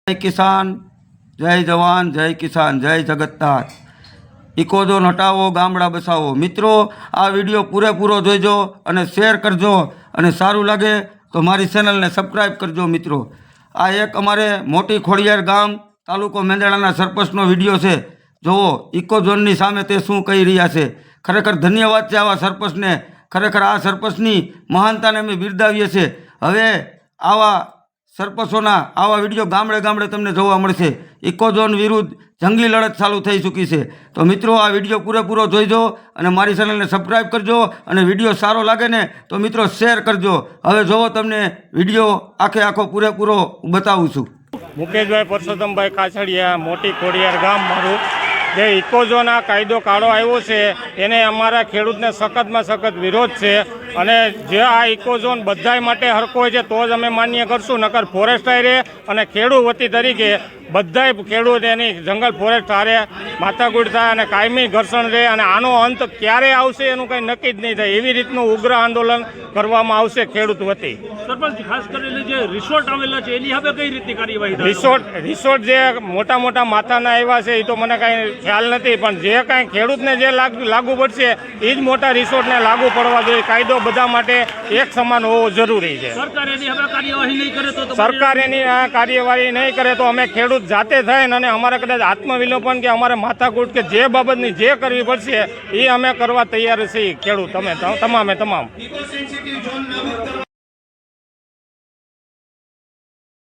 જય કિસાન, જય જવાન, જય કિસાન, જય જગતનાથ। ઇકોઝોન હટાવો, ગામડા બસાવો। મિત્રો, આ વિડીયો પૂરેપૂરો જોઈજો અને શેર કરજો અને સારું લાગે તો મારી ચેનલને સબસ્ક્રાઈબ કરજો। મિત્રો, આ એક અમારે મોટી ખોડિયાર ગામ તાલુકો મેંદરડાના સરપંચનો વિડીયો છે। જુઓ ઇકોઝોનની સામે તે શું કહી રહ્યા છે। ખરેખર ધન્યવાદ છે આવા સરપંચને। ખરેખર આ સરપંચની મહાનતાને અમે બિરદાવીએ છીએ। હવે આવા સરપંચોના આવા વિડીયો ગામડે ગામડે તમને જોવા મળશે। ઇકોઝોન વિરુદ્ધ જંગી લડત ચાલુ થઈ ચૂકી છે। તો મિત્રો, આ વિડીયો પૂરેપૂરો જોઈજો અને મારી ચેનલને સબસ્ક્રાઈબ કરજો અને વિડીયો સારો લાગે ને તો મિત્રો શેર કરજો। હવે જોવો તમને વિડીયો આખો પૂરેપૂરો બતાવું છું। મુકેશભાઈ પરસોત્તમભાઈ કાછડિયા, મોટી ખોડિયાર ગામ મારું। જે ઇકોઝોન આ કાયદો કાઢો આવ્યો છે એને અમારા ખેડૂતને સખતમાં સખત વિરોધ છે અને જે આ ઇકોઝોન બધાય માટે હરખો હોય છે તો જ અમે માન્ય કરશું। નકર ફોરેસ્ટ હારે અને ખેડૂત વતી તરીકે બધાય ખેડૂત એની જંગલ ફોરેસ્ટ હારે માથાકૂટ થાય અને કાયમી ઘર્ષણ રહે અને આનો અંત ક્યારે આવશે એનું કંઈ નક્કી જ નહીં થાય। એવી રીતનું ઉગ્ર આંદોલન કરવામાં આવશે ખેડૂત વતી। સરપંચ, ખાસ કરીને જે રિસોર્ટ આવેલા છે એની હવે કઈ રીતની કાર્યવાહી? રિસોર્ટ જે મોટા મોટા માથાના આવ્યા છે એ તો મને કાંઈ ખ્યાલ નથી, પણ જે કાંઈ ખેડૂતને જે લાગુ પડશે એ જ મોટા રિસોર્ટને લાગુ પડવા જોઈએ। કાયદો બધા માટે એક સમાન હોવો જરૂરી છે। સરકાર એની હવે કાર્યવાહી નહીં કરે તો સરકાર એની આ કાર્યવાહી નહીં કરે તો અમે ખેડૂત જાતે થઈને અને અમારે કદાચ આત્મવિલોપન કે અમારે માથાકૂટ કે જે બાબતની જે કરવી પડશે એ અમે કરવા તૈયાર છીએ। ખેડૂત અમે તમામે તમામ।